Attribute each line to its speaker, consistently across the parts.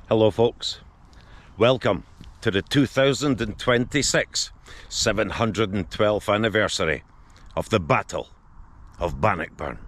Speaker 1: Hello folks, welcome to the 2026 712th anniversary of the Battle of Bannockburn.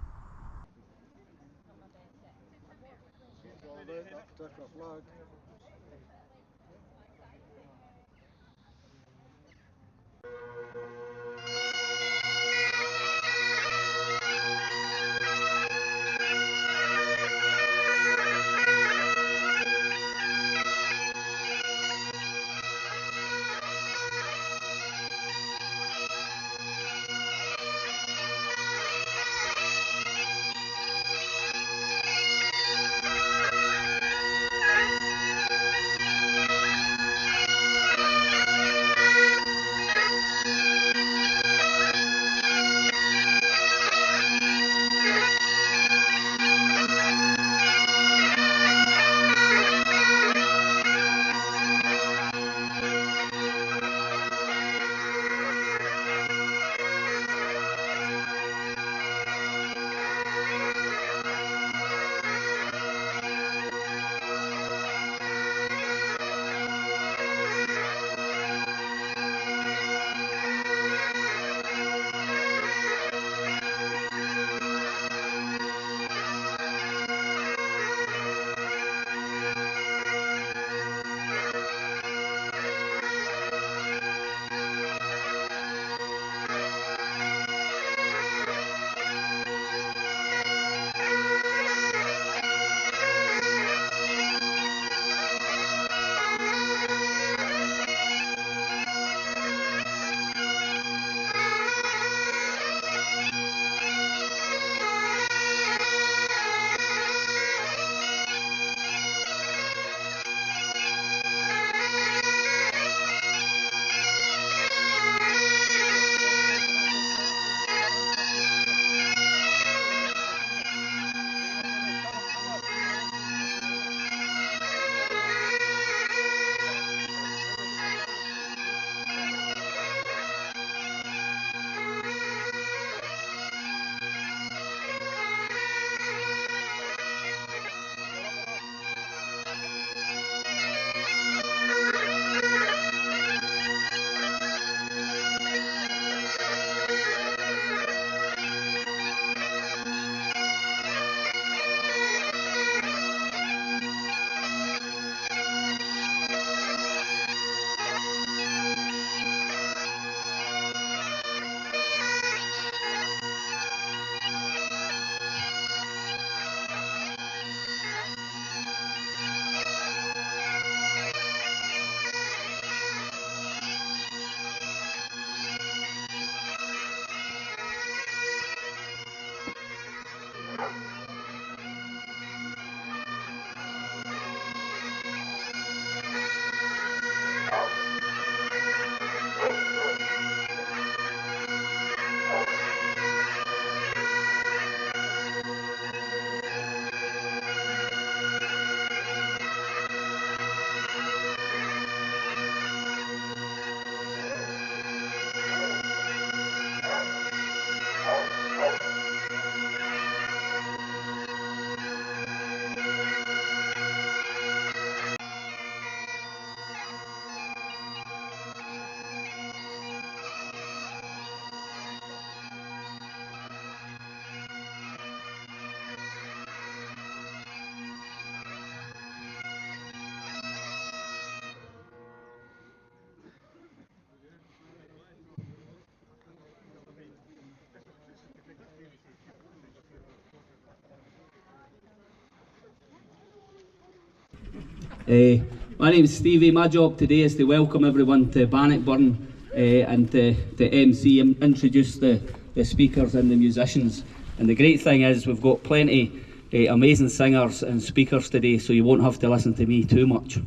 Speaker 2: My name is Stevie. My job today is to welcome everyone to Bannockburn and to MC and introduce the speakers and the musicians. And the great thing is we've got plenty amazing singers and speakers today, so you won't have to listen to me too much.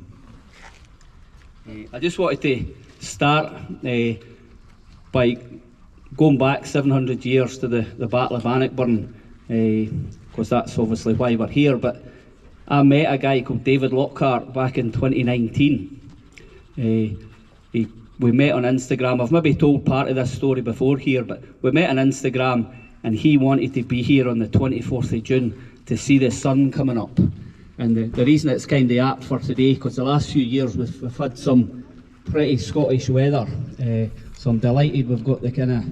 Speaker 2: I just wanted to start by going back 700 years to the Battle of Bannockburn, because that's obviously why we're here. But I met a guy called David Lockhart back in 2019. We met on Instagram. I've maybe told part of this story before here, but we met on Instagram and he wanted to be here on the 24th of June to see the sun coming up. And the reason it's kind of apt for today, because the last few years we've had some pretty Scottish weather, so I'm delighted we've got the kind of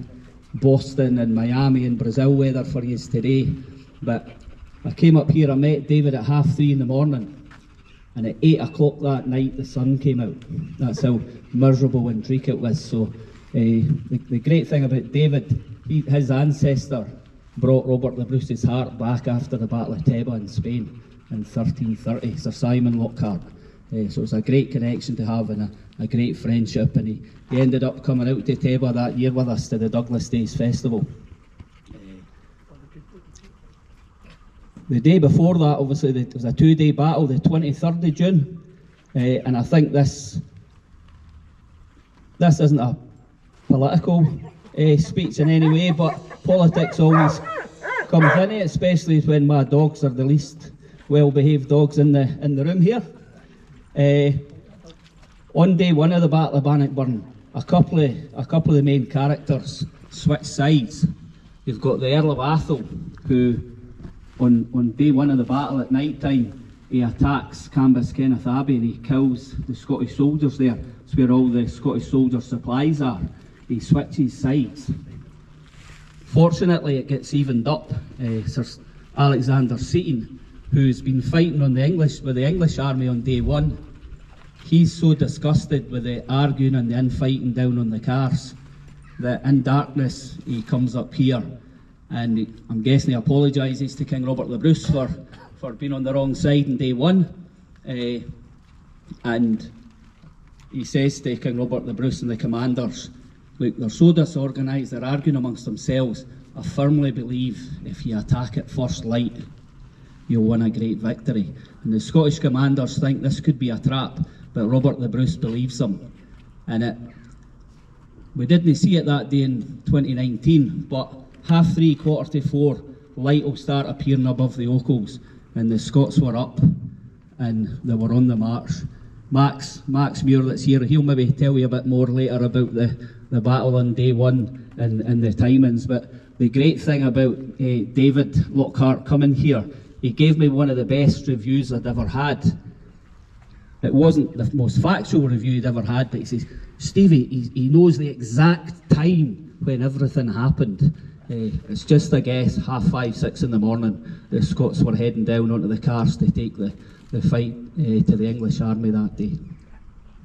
Speaker 2: Boston and Miami and Brazil weather for you today. But I came up here, I met David at 3:30 in the morning, and at 8 o'clock that night the sun came out. That's how miserable and dreary it was. So the great thing about David, his ancestor brought Robert the Bruce's heart back after the Battle of Teba in Spain in 1330, Sir Simon Lockhart. So it's a great connection to have and a great friendship, and he ended up coming out to Teba that year with us to the Douglas Days Festival. The day before that, obviously, it was a 2-day battle, the 23rd of June, and I think this isn't a political speech in any way, but politics always comes into it, especially when my dogs are the least well-behaved dogs in the room here. On day one of the Battle of Bannockburn, a couple of the main characters switch sides. You've got the Earl of Atholl, who on day one of the battle at night time, he attacks Cambus Kenneth Abbey and he kills the Scottish soldiers there. It's where all the Scottish soldiers' supplies are. He switches sides. Fortunately, it gets evened up. Sir Alexander Seton, who's been fighting with the English army on day one, he's so disgusted with the arguing and the infighting down on the cars that in darkness he comes up here, and I'm guessing he apologises to King Robert the Bruce for being on the wrong side in day one, and he says to King Robert the Bruce and the commanders, look, they're so disorganised, they're arguing amongst themselves. I firmly believe if you attack at first light, you'll win a great victory. And the Scottish commanders think this could be a trap, but Robert the Bruce believes them. And we didn't see it that day in 2019, but 3:30, 3:45, light will start appearing above the Ochils, and the Scots were up and they were on the march. Max Muir that's here, he'll maybe tell you a bit more later about the battle on day one and the timings, but the great thing about David Lockhart coming here, he gave me one of the best reviews I'd ever had. It wasn't the most factual review he'd ever had, but he says, Stevie, he knows the exact time when everything happened. It's just a guess, 5:30, 6 in the morning, the Scots were heading down onto the cars to take the fight to the English army that day.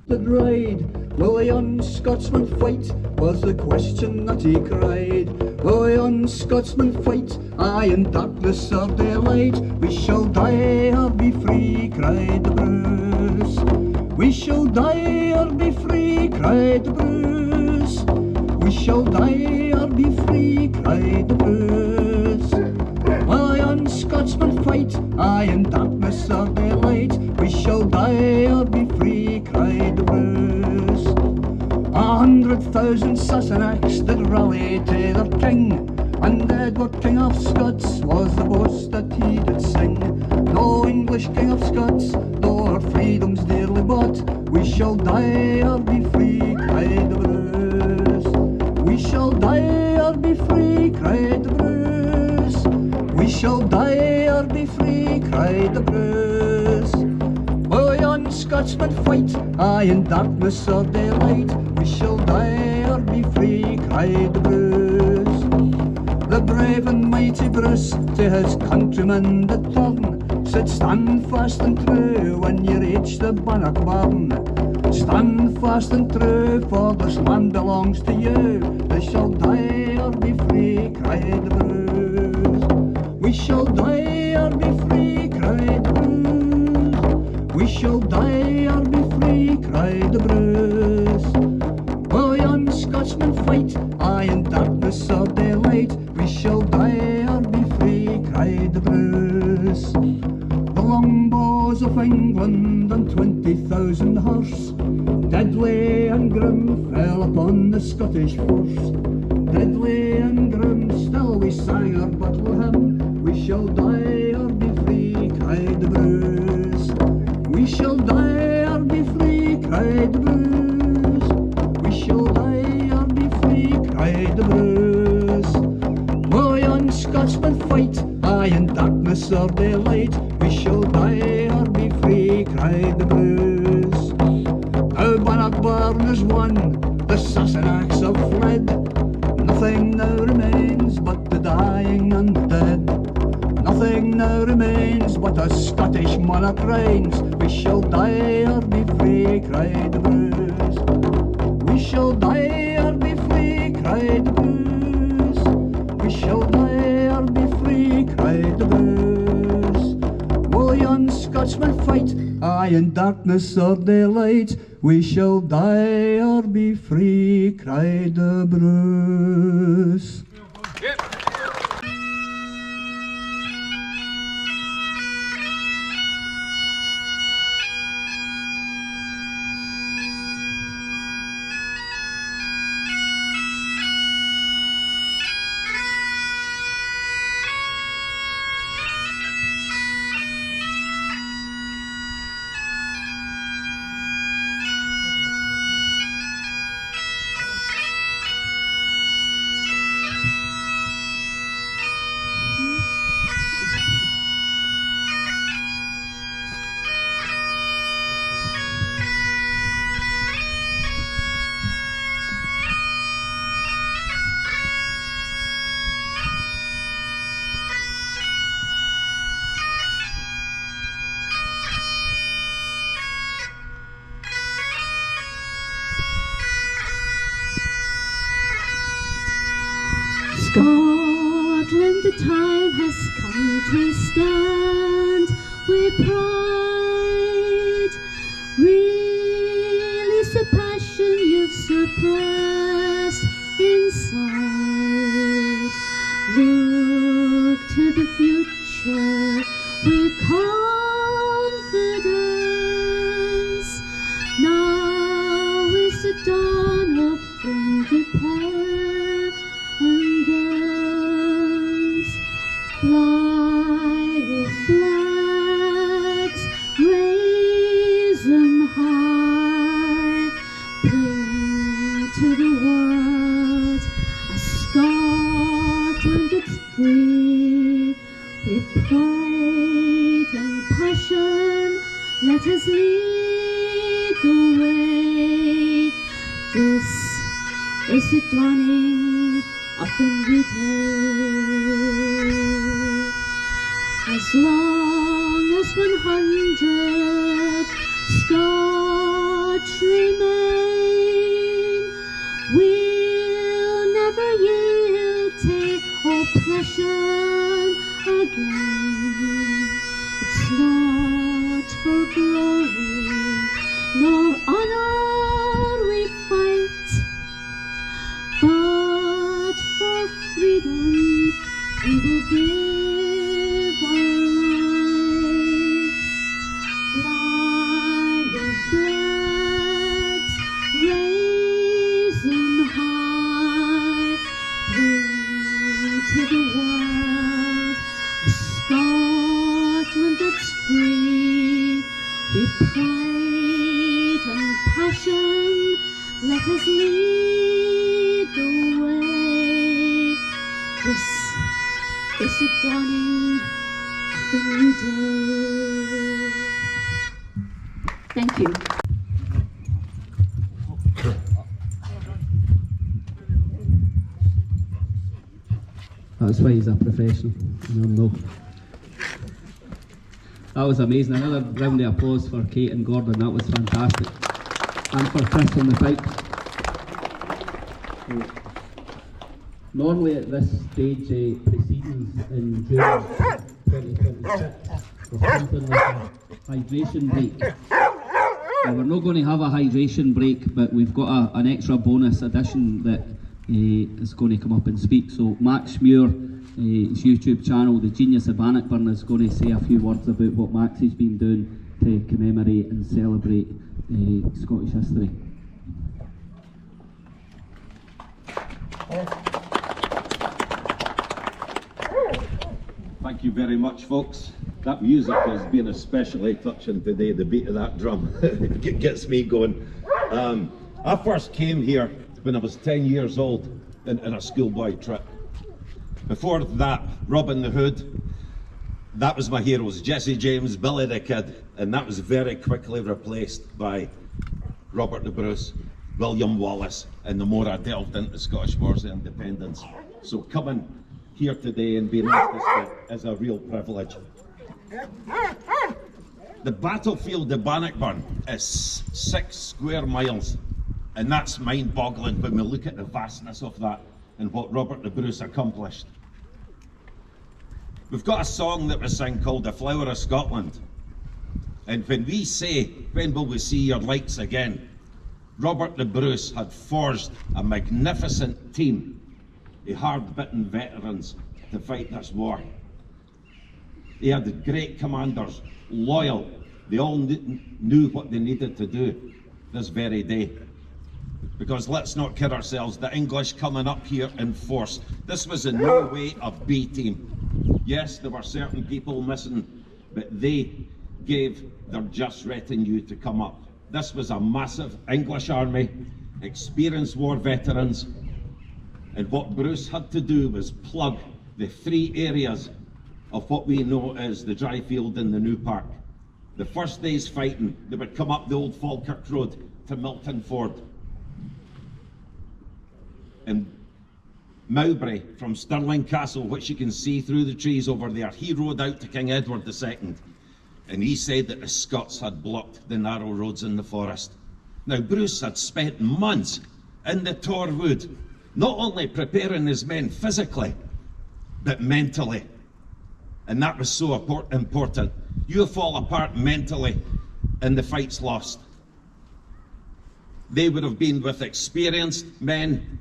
Speaker 3: The ride, will a young Scotsman fight, was the question that he cried. Will a young Scotsman fight, aye, in darkness or daylight? We shall die or be free, cried the Bruce. We shall die or be free, cried the Bruce. We shall die or be free, cried the Bruce. Will a young Scotsman fight, aye, in darkness or daylight? We shall die or be free, cried the Bruce. 100,000 Sassenachs did rally to their king, and Edward King of Scots was the boast that he did sing. No English King of Scots, though our freedom's dearly bought, we shall die or be free, cried the Bruce. We shall die or be free, cried the Bruce. We shall die or be free, cried the Bruce. Will a young Scotsman fight, aye, in darkness or daylight? We shall die or be free, cried the Bruce. The brave and mighty Bruce to his countrymen did turn, said, stand fast and true when you reach the Bannockburn. Stand fast and true, for this land belongs to you. They shall die or be free, cried the Bruce. We shall die or be free, cried the Bruce. We shall die or be free, cried the Bruce. Will a young Scotsman fight, aye, in darkness or daylight? We shall die or be free, cried the Bruce. The longbows of England and 20,000 horse, deadly and grim, fell upon the Scottish force. Deadly and grim, still we sang our battle hymn. We shall die or be free, cried the Bruce. We shall die or be free, cried the Bruce. We shall die or be free, cried the Bruce. Will a young Scotsman fight, aye, in darkness or daylight? we shall die or be free, cried the Bruce. Now Bannockburn is won, the Sassenachs have fled. Nothing now remains but the dying and the dead. Nothing now remains but a Scottish monarch reigns. We shall die or be free, cried the Bruce. We shall die or be free, cried the Bruce. We shall die or be free, cried the Bruce. Will yon Scotsmen fight? Aye, in darkness or daylight. We shall die or be free, cried the Bruce.
Speaker 4: Scotland, the time has come to stand with pride. Release the passion you've suppressed inside. Look to the future with confidence. Now is the dawn of independence. Fly your flags, raise them high. Bring to the world a Scotland that's free. With pride and passion, let us lead the way. This is the dawning of a new day. As long as 100 Scots remain, we'll never yield to oppression again. It's not for glory nor honor we fight, but for freedom we will give our lives. Fly your flags, raise them high. Bring to the world a Scotland that's free. With pride and passion, let us lead the way. This is the dawning of a new day. Thank you.
Speaker 2: That's why he's a professional. No. That was amazing. Another round of applause for Kate and Gordon. That was fantastic. And for Chris on the pipe. Normally at this stage, proceedings in June 2026 was something like a hydration break. Now, we're not going to have a hydration break, but we've got an extra bonus edition that is going to come up and speak. So Max Muir, his YouTube channel, The Genius of Bannockburn, is going to say a few words about what Max has been doing to commemorate and celebrate Scottish history.
Speaker 1: Thank you very much, folks. That music has been especially touching today. The beat of that drum it gets me going. I first came here when I was 10 years old in a schoolboy trip. Before that, Robin the Hood, That was my heroes, Jesse James, Billy the Kid, and that was very quickly replaced by Robert the Bruce, William Wallace, and the more I delved into Scottish Wars of Independence. So coming here today and being asked this is a real privilege. The battlefield of Bannockburn is 6 square miles, and that's mind-boggling when we look at the vastness of that and what Robert the Bruce accomplished. We've got a song that we sing called The Flower of Scotland, and when we say, when will we see your lights again, Robert the Bruce had forged a magnificent team of hard-bitten veterans to fight this war. He had great commanders, loyal. They all knew what they needed to do this very day. Because let's not kid ourselves, the English coming up here in force, this was in no way a B team. Yes, there were certain people missing, but they gave their just retinue to come up. This was a massive English army, experienced war veterans, and what Bruce had to do was plug the 3 areas of what we know as the Dry Field and the New Park. The first day's fighting, they would come up the old Falkirk Road to Milton Ford. And Mowbray from Stirling Castle, which you can see through the trees over there, he rode out to King Edward II, and he said that the Scots had blocked the narrow roads in the forest. Now, Bruce had spent months in the Tor Wood, not only preparing his men physically, but mentally. And that was so important. You fall apart mentally and the fight's lost. They would have been with experienced men,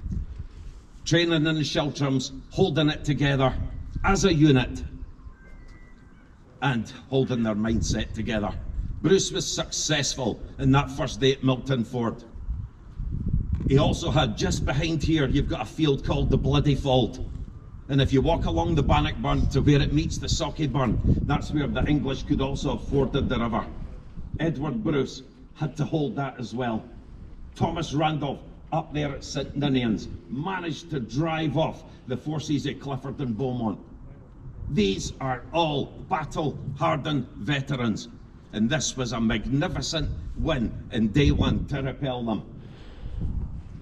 Speaker 1: training in the sheltrums, holding it together as a unit and holding their mindset together. Bruce was successful in that first day at Milton Ford. He also had, just behind here, you've got a field called the Bloody Fold. And if you walk along the Bannockburn to where it meets the Sauchieburn, that's where the English could also have forded the river. Edward Bruce had to hold that as well. Thomas Randolph, up there at St Ninians, managed to drive off the forces at Clifford and Beaumont. These are all battle-hardened veterans, and this was a magnificent win in day 1 to repel them.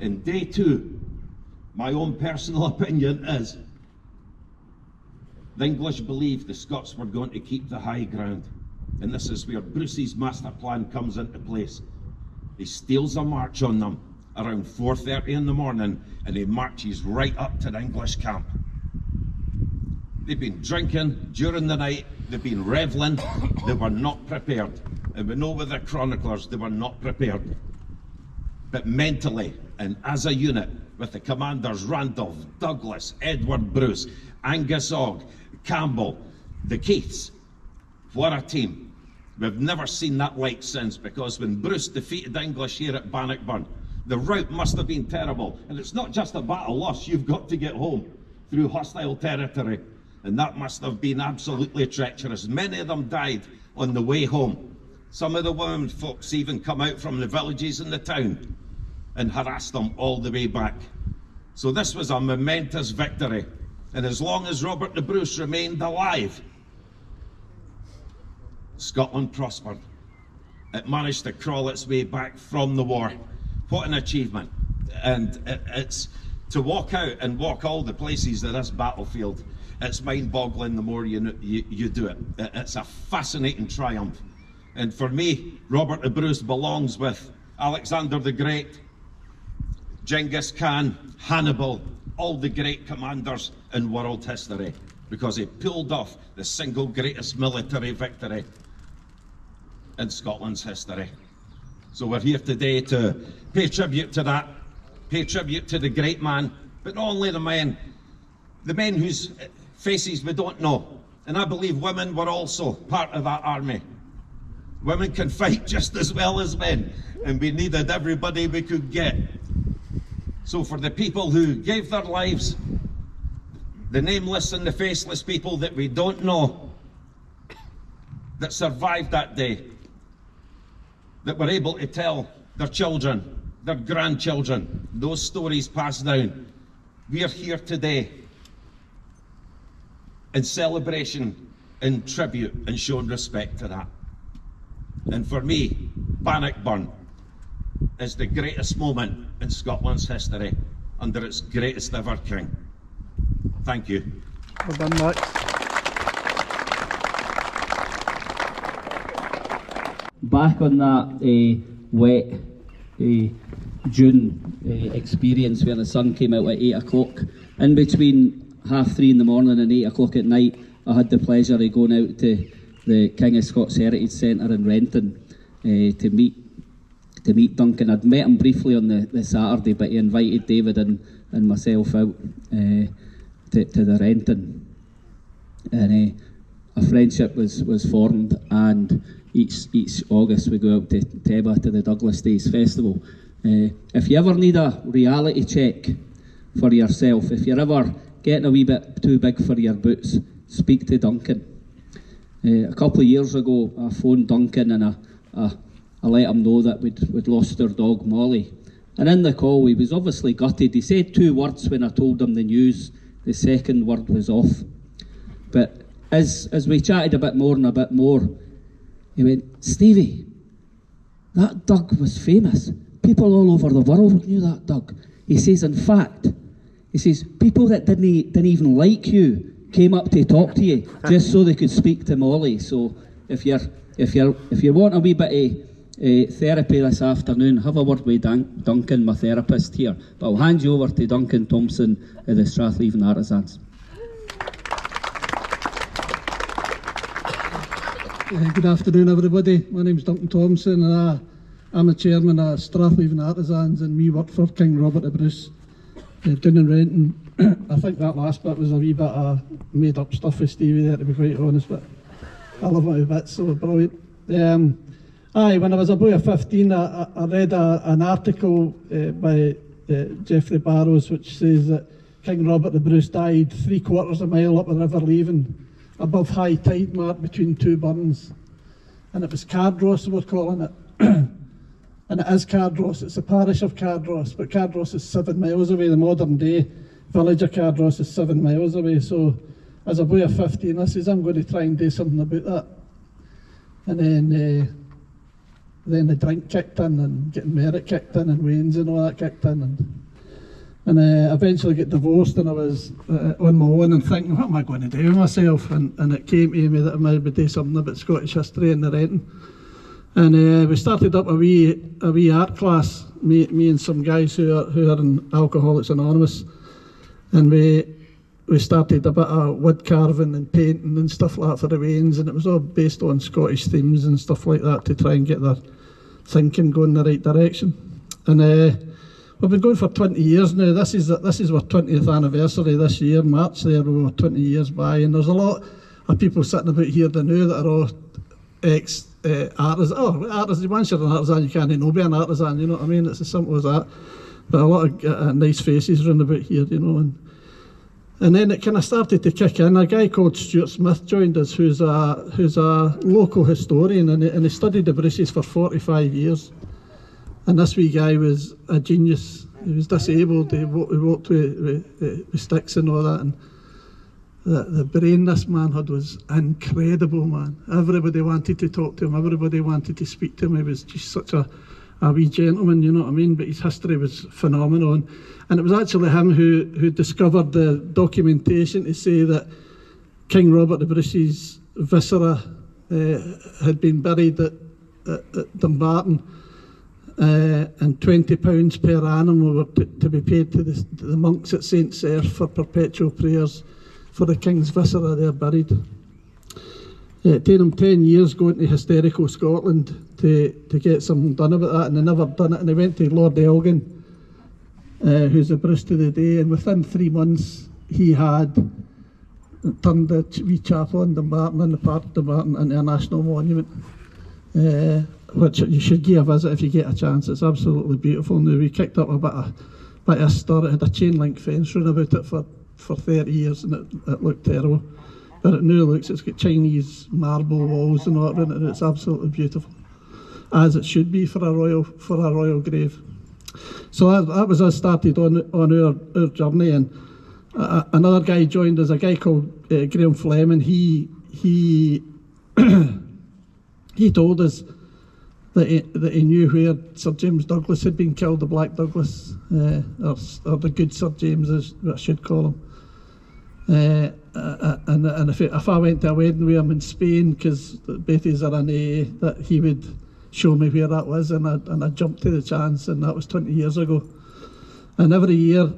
Speaker 1: In day 2, my own personal opinion is the English believed the Scots were going to keep the high ground, and this is where Bruce's master plan comes into place. He steals a march on them around 4:30 in the morning, and he marches right up to the English camp. They've been drinking during the night, they've been revelling, they were not prepared. And we know with the chroniclers, they were not prepared. But mentally, and as a unit, with the commanders Randolph, Douglas, Edward Bruce, Angus Ogg, Campbell, the Keiths, what a team. We've never seen that like since, because when Bruce defeated the English here at Bannockburn, the route must have been terrible. And it's not just a battle loss, you've got to get home through hostile territory. And that must have been absolutely treacherous. Many of them died on the way home. Some of the women folks even come out from the villages in the town and harassed them all the way back. So this was a momentous victory. And as long as Robert the Bruce remained alive, Scotland prospered. It managed to crawl its way back from the war. What an achievement. And it's to walk out and walk all the places of this battlefield, it's mind-boggling the more you do it. It's a fascinating triumph. And for me, Robert the Bruce belongs with Alexander the Great, Genghis Khan, Hannibal, all the great commanders in world history, because he pulled off the single greatest military victory in Scotland's history. So we're here today to pay tribute to that, pay tribute to the great man, but not only the men whose faces we don't know. And I believe women were also part of that army. Women can fight just as well as men, and we needed everybody we could get. So for the people who gave their lives, the nameless and the faceless people that we don't know, that survived that day, that were able to tell their children, their grandchildren, those stories passed down. We are here today in celebration in tribute and showing respect to that. And for me, Bannockburn is the greatest moment in Scotland's history under its greatest ever king. Thank you.
Speaker 3: Well done, Max.
Speaker 2: Back on that wet June experience where the sun came out at 8 o'clock, in between 3:30 in the morning and 8 o'clock at night, I had the pleasure of going out to the King of Scots Heritage Centre in Renton to meet Duncan. I'd met him briefly on the Saturday, but he invited David and myself out to the Renton, and a friendship was formed, and each August we go out to Teba to the Douglas Days Festival. If you ever need a reality check for yourself, if you're ever getting a wee bit too big for your boots, speak to Duncan. A couple of years ago I phoned Duncan and I let him know that we'd lost our dog Molly, and in the call he was obviously gutted. He said 2 words when I told him the news. The second word was off. But as we chatted a bit more, he went, "Stevie, that Doug was famous. People all over the world knew that Doug." He says, in fact, people that didn't even like you came up to talk to you just so they could speak to Molly. So if you want a wee bit of therapy this afternoon, have a word with Duncan, my therapist here. But I'll hand you over to Duncan Thompson of the Strathleven Artisans.
Speaker 5: Good afternoon, everybody. My name's Duncan Thompson, and I'm a chairman of Strathleven Artisans, and we work for King Robert the Bruce down in Renton. I think that last bit was a wee bit of made up stuff with Stevie there, to be quite honest, but I love it a bit, so brilliant. When I was a boy of 15, I read an article by Geoffrey Barrows, which says that King Robert the Bruce died 3/4 a mile up the River Leven, above high tide mark between 2 burns, and it was Cardross, we're calling it. And it is Cardross, it's the parish of Cardross, but Cardross is 7 miles away. The modern day village of Cardross is 7 miles away. So as a boy of 15, I says, I'm going to try and do something about that. And then the drink kicked in, and getting married kicked in, and Wayne's and all that kicked in, and eventually got divorced, and I was on my own and thinking, what am I going to do with myself? And it came to me that I might do something about Scottish history in the Renton. And we started up a wee art class, me and some guys who are in Alcoholics Anonymous, and we started a bit of wood carving and painting and stuff like that for the Waynes, and it was all based on Scottish themes and stuff like that to try and get their thinking going in the right direction. And we've been going for 20 years now. This is our 20th anniversary this year, March there, we were 20 years by, and there's a lot of people sitting about here that know that are all artisans. Once you're an artisan, you can't know be an artisan, you know what I mean? It's as simple as that. But a lot of nice faces round about here, you know. And then it kind of started to kick in. A guy called Stuart Smith joined us, who's a local historian, and he studied the Bruces for 45 years. And this wee guy was a genius. He was disabled. He walked with sticks and all that. And the brain this man had was incredible, man. Everybody wanted to talk to him. Everybody wanted to speak to him. He was just such a wee gentleman, you know what I mean? But his history was phenomenal. And it was actually him who discovered the documentation to say that King Robert the Bruce's viscera had been buried at Dumbarton, and £20 per annum were to be paid to the monks at St. Serf for perpetual prayers for the King's viscera there buried. It took him 10 years going to Hysterical Scotland to get something done about that, and they never done it. And they went to Lord Elgin, who's the Bruce to the day, and within 3 months he had turned the wee chapel in Dumbarton, in the park of Dumbarton, into a national monument, which you should give a visit if you get a chance. It's absolutely beautiful. Now we kicked up a bit of stir. It had a chain link fence round about it for 30 years, and it looked terrible. But it now looks, it's got Chinese marble walls and all that, and it's absolutely beautiful, as it should be for a royal grave. So that was us started on our journey, and another guy joined us, a guy called Graham Fleming. He he he told us that he knew where Sir James Douglas had been killed, the Black Douglas, or the good Sir James, as I should call him. And if I went to a wedding with him in Spain, because Betty's are an A, that he would show me where that was, and I jumped to the chance, and that was 20 years ago. And every year,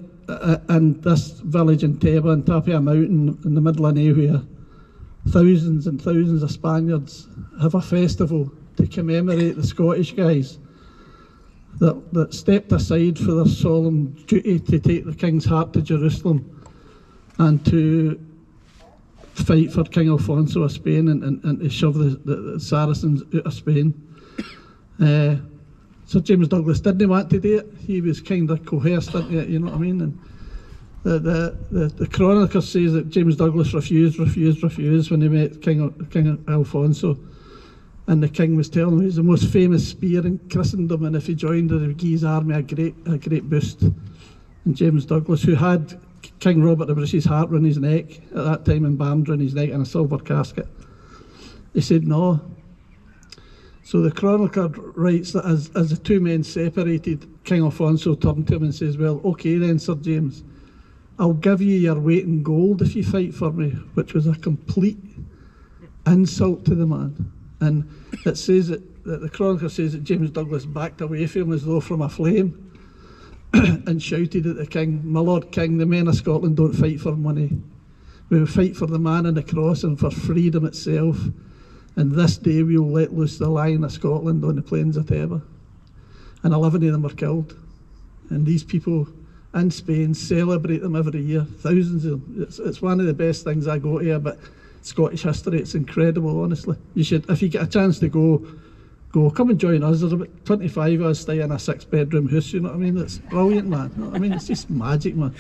Speaker 5: in this village in Teba, on top of a mountain in the middle of nowhere, thousands and thousands of Spaniards have a festival to commemorate the Scottish guys that stepped aside for their solemn duty to take the King's heart to Jerusalem and to fight for King Alfonso of Spain and to shove the Saracens out of Spain. Sir James Douglas didn't want to do it. He was kind of coerced into it, you know what I mean? And the chronicler says that James Douglas refused when he met King Alfonso. And the king was telling him he was the most famous spear in Christendom, and if he joined it, it would give his army a great boost. And James Douglas, who had King Robert the Bruce's heart around his neck at that time, embalmed around his neck in a silver casket, he said no. So the chronicler writes that as the two men separated, King Alfonso turned to him and says, "Well, okay then, Sir James, I'll give you your weight in gold if you fight for me," which was a complete insult to the man. And it says that the chronicler says that James Douglas backed away from him as though from a flame and shouted at the king, "My Lord King, the men of Scotland don't fight for money. We will fight for the man on the cross and for freedom itself. And this day we will let loose the Lion of Scotland on the plains of Teba." And 11 of them were killed. And these people in Spain celebrate them every year, thousands of them. It's one of the best things I go to about Scottish history. It's incredible, honestly. You should, if you get a chance to go, come and join us. There's about 25 of us stay in a 6-bedroom house, you know what I mean? It's brilliant, man. You know what I mean? It's just magic, man.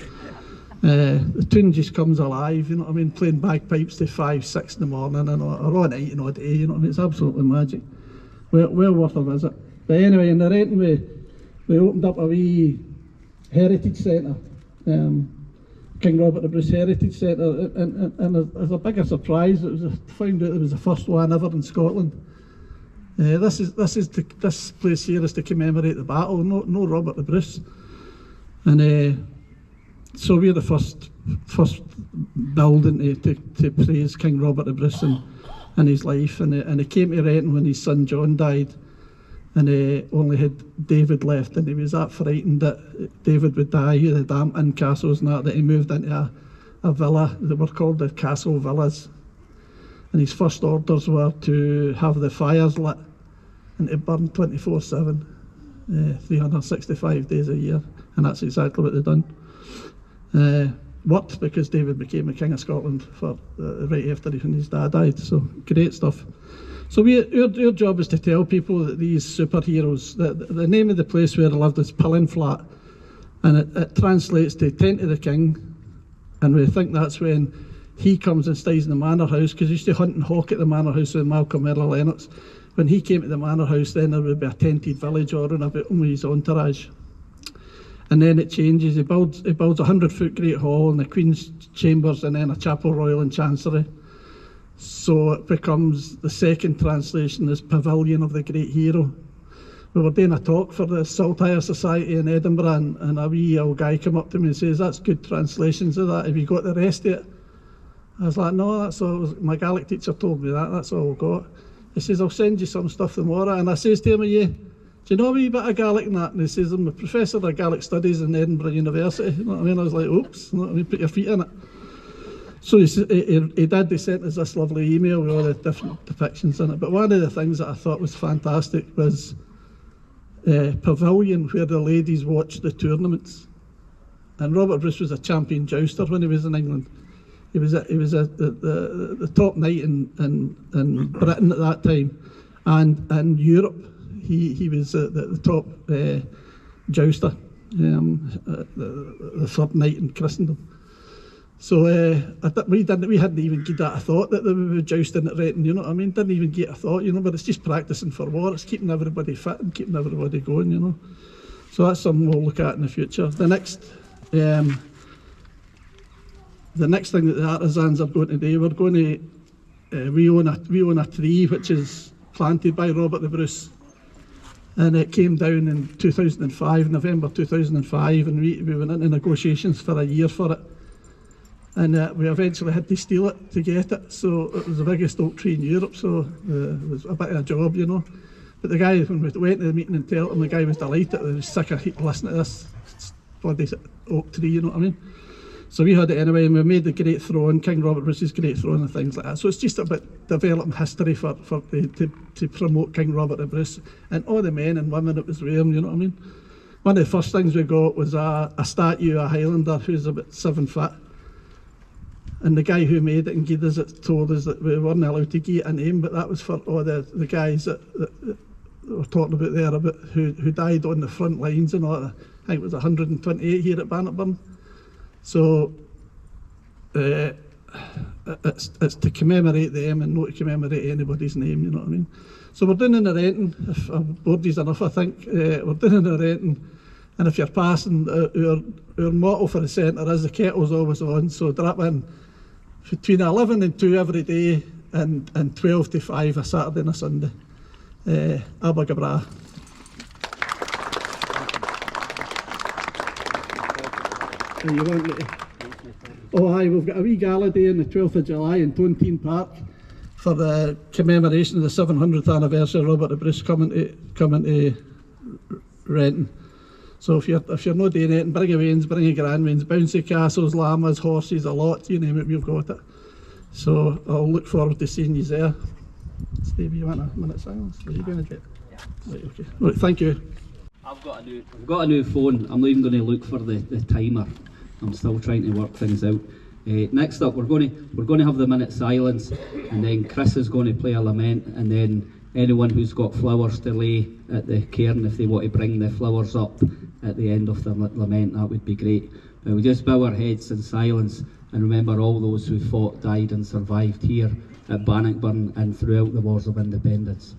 Speaker 5: The tune just comes alive, you know what I mean? Playing bagpipes to 5, 6 in the morning or all night and all day, you know what I mean? It's absolutely magic. Well worth a visit. But anyway, in the Renton we opened up a wee heritage centre, King Robert the Bruce Heritage Centre, and as a bigger surprise, found out it was the first one ever in Scotland. This place here is to commemorate the battle, no Robert the Bruce, and so we're the first building to praise King Robert the Bruce and his life, and he came to Renton when his son John died, and he only had David left, and he was that frightened that David would die, the damp in castles and that he moved into a villa. They were called the Castle Villas, and his first orders were to have the fires lit and to burn 24/7, 365 days a year, and that's exactly what they've done. Worked because David became the King of Scotland for right after his dad died, so great stuff. So our job is to tell people that these superheroes, the name of the place where they lived is Pillin Flat, and it translates to Tent of the King, and we think that's when he comes and stays in the manor house, because he used to hunt and hawk at the manor house with Malcolm Earl Lennox. When he came to the manor house, then there would be a tented village or about him with his entourage. And then it changes, he builds a 100-foot great hall and the Queen's chambers and then a chapel royal and chancery. So it becomes, the second translation is Pavilion of the Great Hero. We were doing a talk for the Saltire Society in Edinburgh, and a wee old guy came up to me and says, "That's good translations of that, have you got the rest of it?" I was like, "No, that's all, my Gaelic teacher told me that's all I've got." He says, "I'll send you some stuff tomorrow," and I says to him, "Do you know a wee bit of Gaelic and that?" And he says, "I'm a professor of Gaelic studies in Edinburgh University." You know what I mean? I was like, "Oops," you know what I mean? Put your feet in it. So he sent us this lovely email with all the different depictions in it. But one of the things that I thought was fantastic was pavilion where the ladies watched the tournaments. And Robert Bruce was a champion jouster when he was in England. He was the top knight in Britain at that time, and Europe. He was the top jouster, the third knight in Christendom. So we hadn't even given that a thought that we were jousting at Renton, you know what I mean? Didn't even get a thought, you know, but it's just practising for war. It's keeping everybody fit and keeping everybody going, you know. So that's something we'll look at in the future. The next thing that the artisans are going to do, we're going to we own a tree which is planted by Robert the Bruce, and it came down in 2005, November 2005, and we went into negotiations for a year for it, and we eventually had to steal it to get it. So it was the biggest oak tree in Europe, so it was a bit of a job, you know. But the guy, when we went to the meeting and told him, the guy was delighted. He was sick of listening to this bloody oak tree, you know what I mean? So we had it anyway, and we made the great throne, King Robert Bruce's great throne and things like that. So it's just about developing history to promote King Robert the Bruce and all the men and women that was with him, you know what I mean? One of the first things we got was a statue of a Highlander who's about 7 foot. And the guy who made it and gave us it told us that we weren't allowed to give it a name, but that was for all the guys that we're talking about there, about who died on the front lines and all that. I think it was 128 here at Bannockburn. So it's to commemorate them and not to commemorate anybody's name, you know what I mean? So we're doing in the renting, if I've bored you enough, I think. We're doing in the renting, and if you're passing, our motto for the centre is the kettle's always on, so drop in between 11 and 2 every day, and 12 to 5 a Saturday and a Sunday. Abba Gabra. You want me to? Oh aye, we've got a wee gala day on the 12th of July in Tontine Park for the commemoration of the 700th anniversary of Robert the Bruce coming to Renton. So if you're not doing it, bring your wains, bring your grandwains, bouncy castles, llamas, horses, a lot, you name it, we've got it. So I'll look forward to seeing you there. Stevie, you want a minute silence? Are you going to do it? Yeah. Right, okay. Right, thank you.
Speaker 2: I've got a new phone. I'm not even going to look for the timer. I'm still trying to work things out. Next up, we're going to have the minute silence, and then Chris is going to play a lament, and then anyone who's got flowers to lay at the cairn, if they want to bring the flowers up at the end of the lament, that would be great. But we just bow our heads in silence and remember all those who fought, died and survived here at Bannockburn and throughout the Wars of Independence.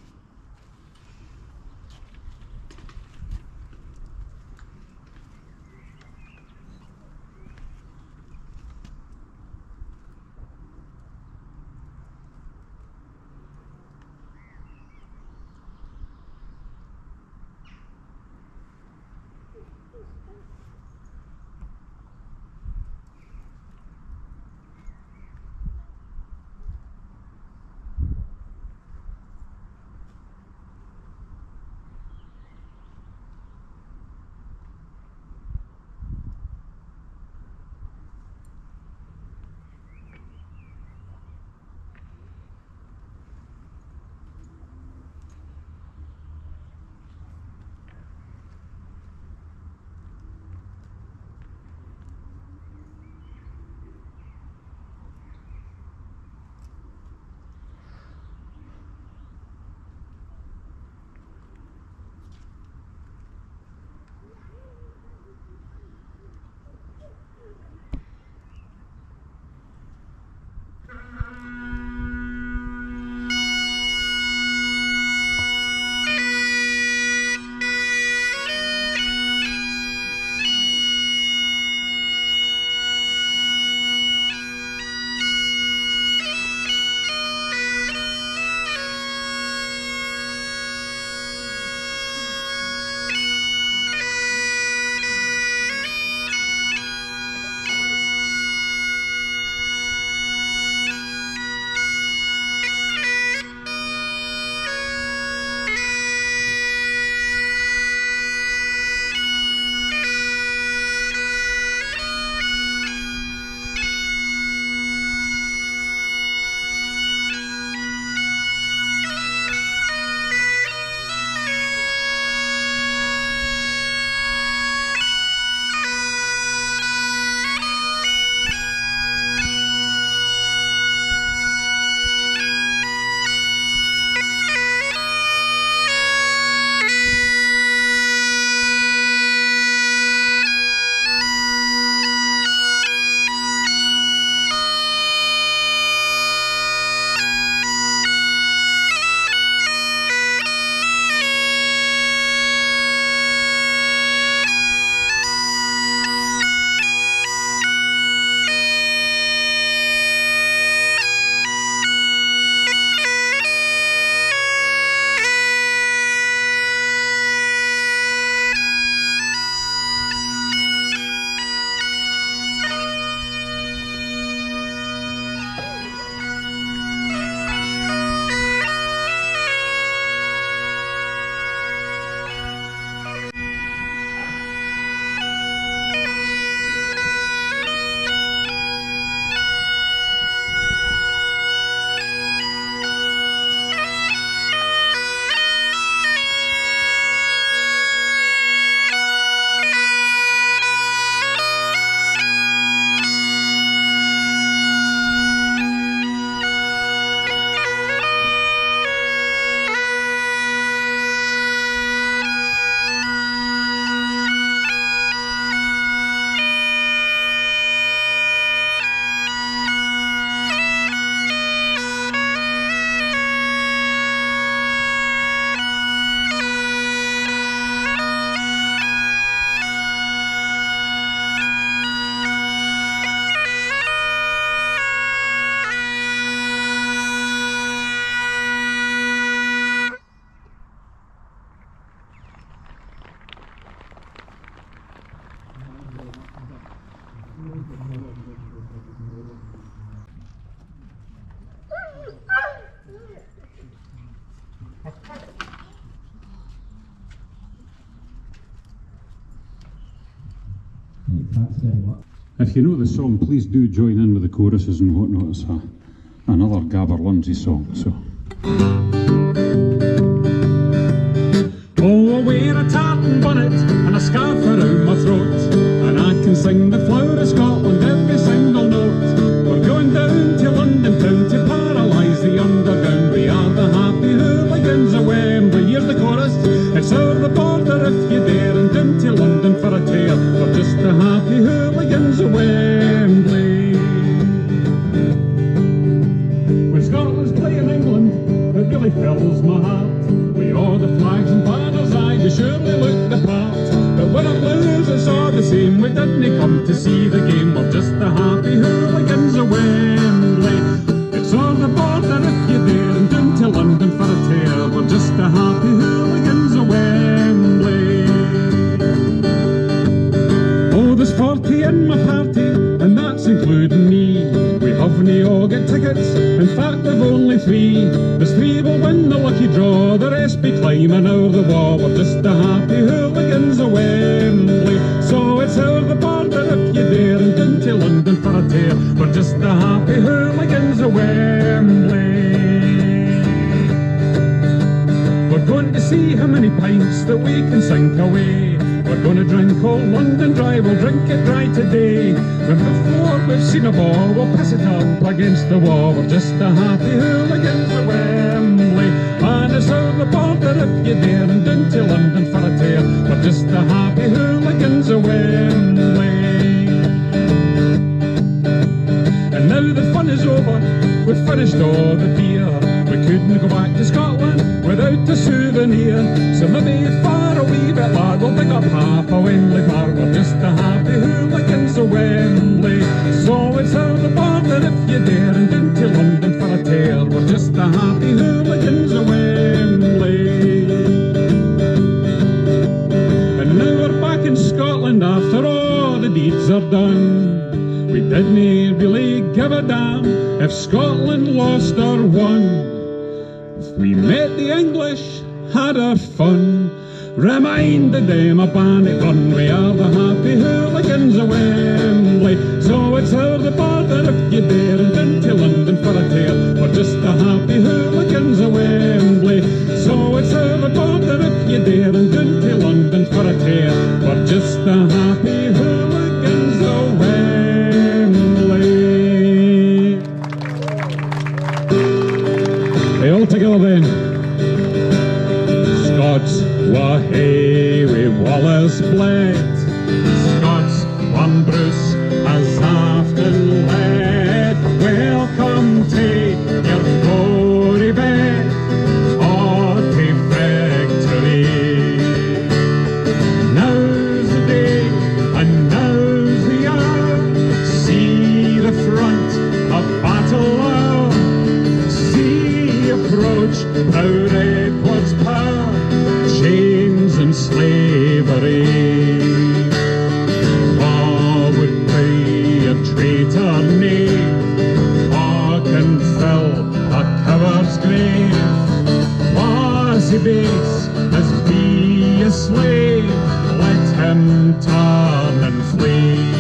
Speaker 6: If you know the song, please do join in with the choruses and whatnot. It's another Gabber Lundsey song. So. Oh, I wear a tartan bonnet and a scarf around my throat, and I can sing the flower of Scotland every single note. We're going down to London town to paralyse the underground. We are the happy hooligans of Wembley. Here's the chorus. It's over the border if you dare, and down to London for a tear. We're just the happy hooligans of Wembley. When Scotland's playing England, it really fills my heart. We all the flags and banners, aye, we surely look the part. But when it blues, it's all the same. We didn't come to see the game. We're just the happy hooligans of Wembley. It's on the border if you dare, and down to London for a tear. We're just the happy hooligans of Wembley. Oh, there's 40 in my party, and that's including me. We haven't all got tickets, in fact we've only 3. There's 3 will win the lucky draw, the rest be climbing over the wall. We're just the happy hooligans of Wembley. So it's over the border if you dare, and down to London for a tear. We're just the happy hooligans of Wembley. We're going to see how many pints that we can sink away. We're going to drink old London dry, we'll drink it dry today. When before we've seen a ball, we'll piss it up against the wall. We're just the happy hooligans of Wembley. And it's over the border if you dare, and down to London for a tear. We're just the happy hooligans of Wembley. And now the fun is over, we've finished all the beer. We couldn't go back to Scotland without a souvenir. So maybe far a wee bit lad, we'll pick up half a Wembley bar. We're just the happy hooligans of Wembley. So it's over the border if you dare, and down to London for a tear. We're just the happy hooligans of Wembley. And now we're back in Scotland after all the deeds are done. We didn't really give a damn if Scotland lost or won. We met the English, had our fun, reminded them of Bannockburn. We are the happy hooligans of Wembley. So it's over the border if you dare, and down to London for a tear. We're just the happy hooligans of Wembley. So it's over the border if you dare, and down to London for a tear. We're just the happy hooligans of Wembley. All together then. Scots were hey wi' Wallace bled. Scots one Bruce as often led. Welcome to your glory bed, or to victory. Now's the day and now's the hour. See the front of battle hour. See approach proud Edward's power, chains and slavery. Or would be a traitor knave, or can fill a coward's grave. Was he base as be a slave, let him turn and flee.